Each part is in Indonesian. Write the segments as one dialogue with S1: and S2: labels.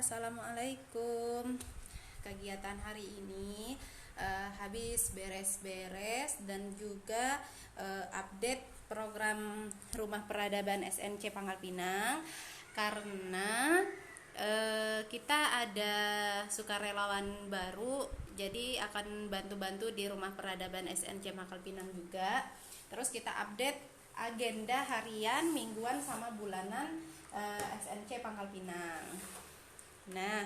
S1: Assalamualaikum. Kegiatan hari ini habis beres-beres dan juga update program Rumah Peradaban SNC Pangkal Pinang, karena kita ada sukarelawan baru, jadi akan bantu-bantu di Rumah Peradaban SNC Pangkal Pinang juga. Terus kita update agenda harian, mingguan sama bulanan SNC Pangkal Pinang. Nah,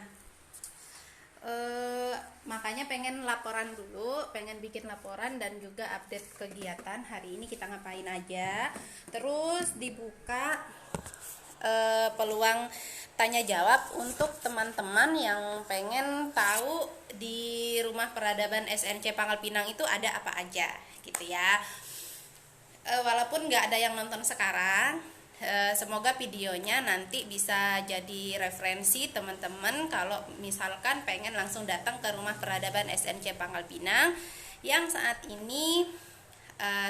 S1: makanya pengen laporan dulu, pengen bikin laporan dan juga update kegiatan hari ini kita ngapain aja. Terus dibuka peluang tanya jawab untuk teman-teman yang pengen tahu di Rumah Peradaban SNC Pangkal Pinang itu ada apa aja gitu ya. Walaupun nggak ada yang nonton sekarang, semoga videonya nanti bisa jadi referensi teman-teman kalau misalkan pengen langsung datang ke Rumah Peradaban SNC Pangkal Pinang yang saat ini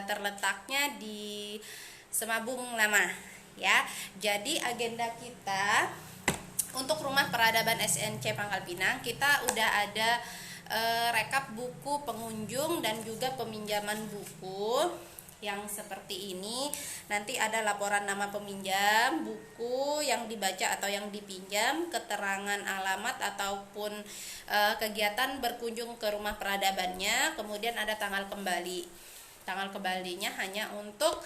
S1: terletaknya di Semabung Lama ya. Jadi agenda kita untuk Rumah Peradaban SNC Pangkal Pinang, kita udah ada rekap buku pengunjung dan juga peminjaman buku yang seperti ini. Nanti ada laporan nama peminjam, buku yang dibaca atau yang dipinjam, keterangan alamat ataupun kegiatan berkunjung ke rumah peradabannya, kemudian ada tanggal kembali. Tanggal kembalinya hanya untuk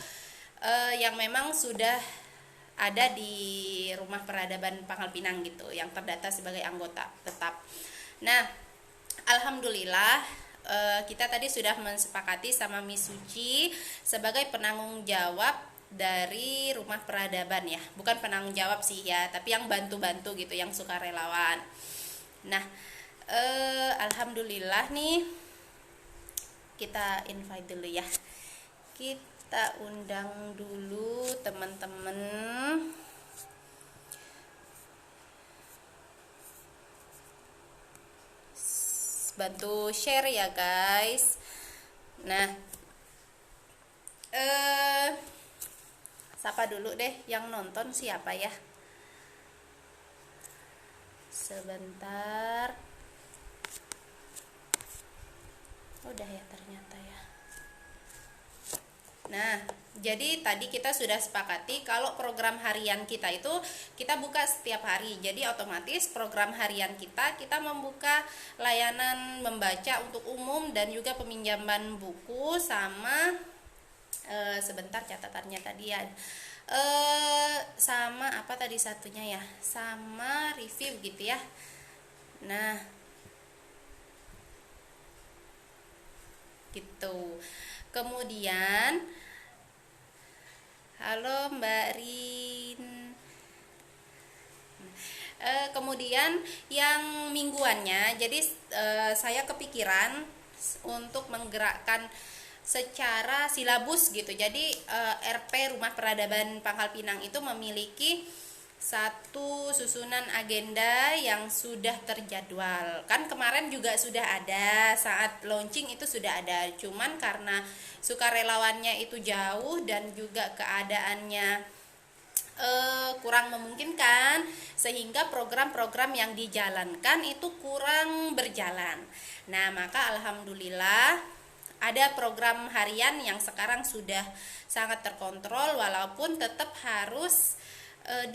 S1: yang memang sudah ada di Rumah Peradaban Pangkal Pinang gitu, yang terdata sebagai anggota tetap. Nah, alhamdulillah kita tadi sudah mensepakati sama Miss Suci sebagai penanggung jawab dari Rumah Peradaban ya. Bukan penanggung jawab sih ya, tapi yang bantu-bantu gitu, yang sukarelawan. Nah, alhamdulillah nih, kita invite dulu ya. Kita undang dulu teman-teman. Bantu share ya guys. Nah, sapa dulu deh yang nonton siapa ya. Sebentar. Udah ya ternyata ya. Nah, jadi tadi kita sudah sepakati kalau program harian kita itu kita buka setiap hari. Jadi otomatis program harian kita membuka layanan membaca untuk umum dan juga peminjaman buku sama sebentar catatannya tadi ya. Sama apa tadi satunya ya? Sama review gitu ya. Nah, gitu. Kemudian halo Mbak Rin. Kemudian yang mingguannya, jadi saya kepikiran untuk menggerakkan secara silabus gitu. Jadi RP Rumah Peradaban Pangkal Pinang itu memiliki satu susunan agenda yang sudah terjadwal. Kan kemarin juga sudah ada, saat launching itu sudah ada. Cuman karena sukarelawannya itu jauh dan juga keadaannya kurang memungkinkan, sehingga program-program yang dijalankan itu kurang berjalan. Nah, maka alhamdulillah ada program harian yang sekarang sudah sangat terkontrol, walaupun tetap harus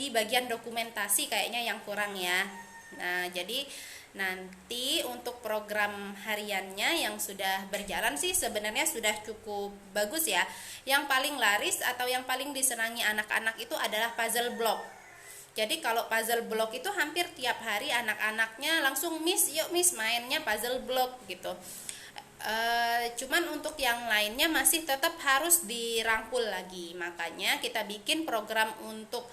S1: di bagian dokumentasi kayaknya yang kurang ya. Nah, jadi nanti untuk program hariannya yang sudah berjalan sih sebenarnya sudah cukup bagus ya. Yang paling laris atau yang paling disenangi anak-anak itu adalah puzzle block. Jadi kalau puzzle block itu hampir tiap hari anak-anaknya langsung Miss, yuk Miss mainnya puzzle block gitu. Cuman untuk yang lainnya masih tetap harus dirangkul lagi. Makanya kita bikin program untuk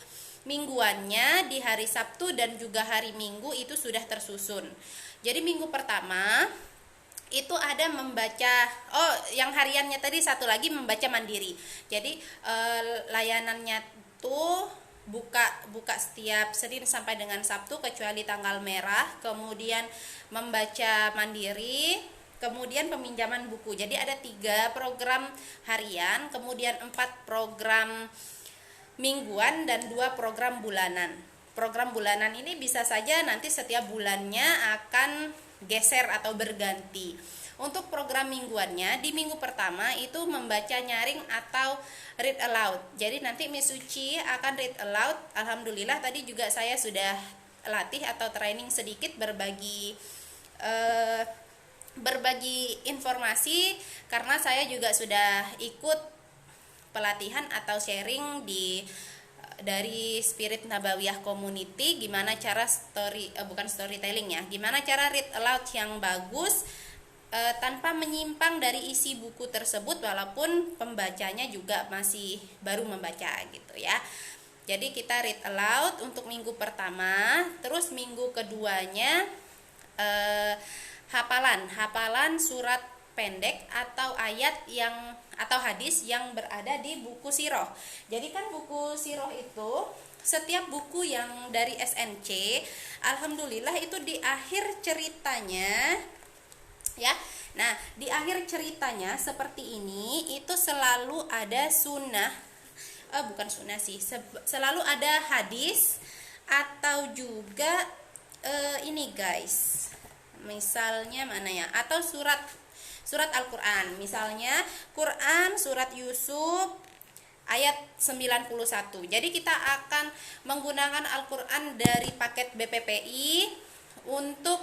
S1: mingguannya di hari Sabtu dan juga hari Minggu itu sudah tersusun. Jadi minggu pertama itu ada membaca, yang hariannya tadi satu lagi membaca mandiri. Jadi layanannya tuh buka setiap Senin sampai dengan Sabtu kecuali tanggal merah. Kemudian membaca mandiri, kemudian peminjaman buku. Jadi ada 3 program harian, kemudian 4 program mingguan dan 2 program bulanan. program bulanan ini bisa saja nanti setiap bulannya akan geser atau berganti. Untuk program mingguannya, di minggu pertama itu membaca nyaring atau read aloud. Jadi nanti Miss Suci akan read aloud. Alhamdulillah tadi juga saya sudah latih atau training sedikit berbagi informasi, karena saya juga sudah ikut pelatihan atau sharing dari Spirit Nabawiyah Community, gimana cara storytelling ya, gimana cara read aloud yang bagus tanpa menyimpang dari isi buku tersebut, walaupun pembacanya juga masih baru membaca gitu ya. Jadi kita read aloud untuk minggu pertama. Terus minggu keduanya hafalan surat pendek atau ayat atau hadis yang berada di buku Siroh. Jadi kan buku Siroh itu, setiap buku yang dari SNC, alhamdulillah itu di akhir ceritanya ya. Nah, di akhir ceritanya seperti ini itu selalu ada bukan sunnah sih, selalu ada hadis atau juga ini guys, misalnya mana ya, atau surat Al-Quran, misalnya Quran surat Yusuf ayat 91. Jadi kita akan menggunakan Al-Quran dari paket BPPI untuk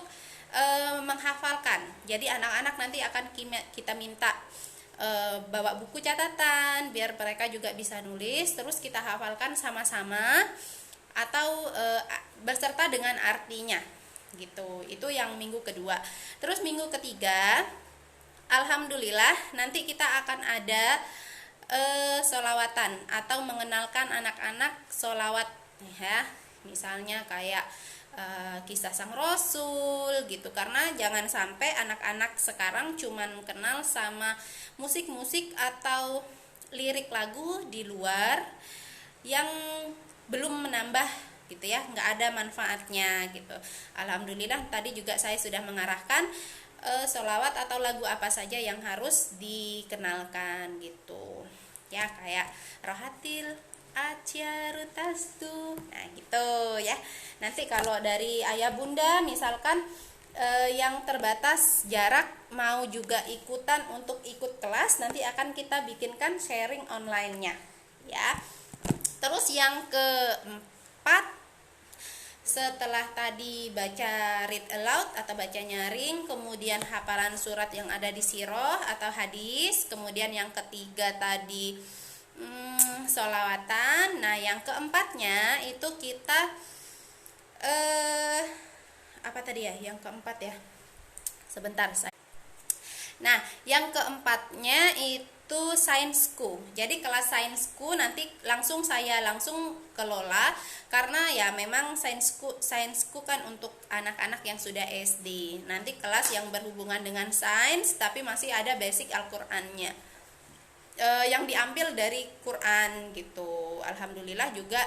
S1: menghafalkan. Jadi anak-anak nanti akan kita minta bawa buku catatan biar mereka juga bisa nulis, terus kita hafalkan sama-sama atau berserta dengan artinya gitu. Itu yang minggu kedua. Terus minggu ketiga, alhamdulillah nanti kita akan ada sholawatan atau mengenalkan anak-anak sholawat ya, misalnya kayak kisah sang Rasul gitu. Karena jangan sampai anak-anak sekarang cuman kenal sama musik-musik atau lirik lagu di luar yang belum menambah gitu ya, nggak ada manfaatnya gitu. Alhamdulillah tadi juga saya sudah mengarahkan sholawat atau lagu apa saja yang harus dikenalkan gitu ya, kayak Rohatil Aciarutastu, nah gitu ya. Nanti kalau dari ayah bunda misalkan yang terbatas jarak mau juga ikutan untuk ikut kelas, nanti akan kita bikinkan sharing online-nya ya. Terus yang keempat, setelah tadi baca read aloud atau baca nyaring, kemudian hafalan surat yang ada di Siroh atau hadis, kemudian yang ketiga tadi sholawatan. Nah yang keempatnya itu kita apa tadi ya, yang keempat ya, sebentar saya. Nah yang keempatnya itu sainsku. Jadi kelas sainsku nanti saya langsung kelola, karena ya memang sainsku kan untuk anak-anak yang sudah SD. Nanti kelas yang berhubungan dengan sains tapi masih ada basic Al-Qur'annya yang diambil dari Quran gitu. Alhamdulillah juga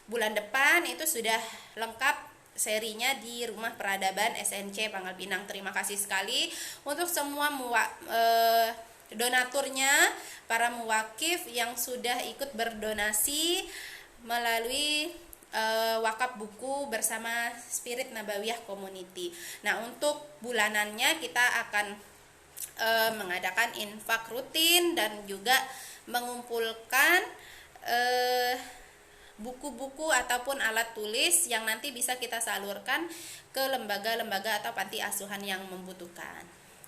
S1: bulan depan itu sudah lengkap serinya di Rumah Peradaban SNC Pangkal Pinang. Terima kasih sekali untuk semua donaturnya, para muwakif yang sudah ikut berdonasi melalui wakaf buku bersama Spirit Nabawiyah Community. Nah untuk bulanannya kita akan mengadakan infak rutin dan juga mengumpulkan buku-buku ataupun alat tulis yang nanti bisa kita salurkan ke lembaga-lembaga atau panti asuhan yang membutuhkan.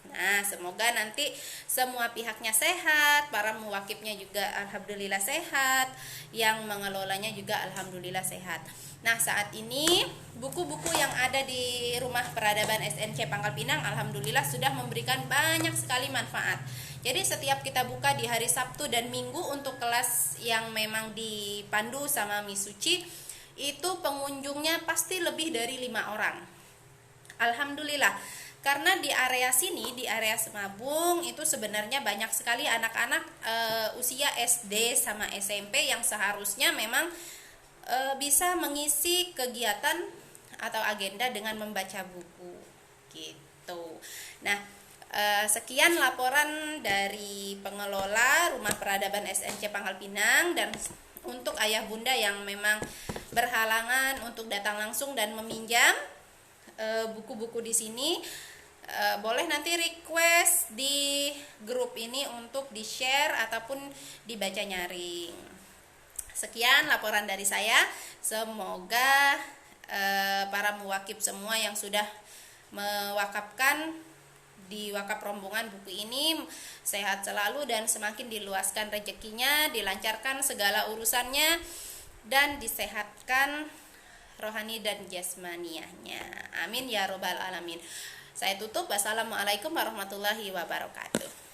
S1: Nah, semoga nanti semua pihaknya sehat, para muwakifnya juga alhamdulillah sehat, yang mengelolanya juga alhamdulillah sehat. Nah, saat ini buku-buku yang ada di Rumah Peradaban SNC Pangkal Pinang alhamdulillah sudah memberikan banyak sekali manfaat. Jadi setiap kita buka di hari Sabtu dan Minggu untuk kelas yang memang dipandu sama Miss Suci, itu pengunjungnya pasti lebih dari 5 orang. Alhamdulillah. Karena di area sini, di area Semabung itu sebenarnya banyak sekali anak-anak usia SD sama SMP yang seharusnya memang bisa mengisi kegiatan atau agenda dengan membaca buku gitu. Nah, sekian laporan dari pengelola Rumah Peradaban SNC Pangkal Pinang, dan untuk ayah bunda yang memang berhalangan untuk datang langsung dan meminjam buku-buku di sini, boleh nanti request di grup ini untuk di-share ataupun dibaca nyaring. Sekian laporan dari saya. Semoga para muwakif semua yang sudah mewakafkan di wakaf rombongan buku ini sehat selalu dan semakin diluaskan rezekinya, dilancarkan segala urusannya, dan disehatkan rohani dan jasmaniahnya. Amin ya robbal alamin. Saya tutup. Wassalamualaikum warahmatullahi wabarakatuh.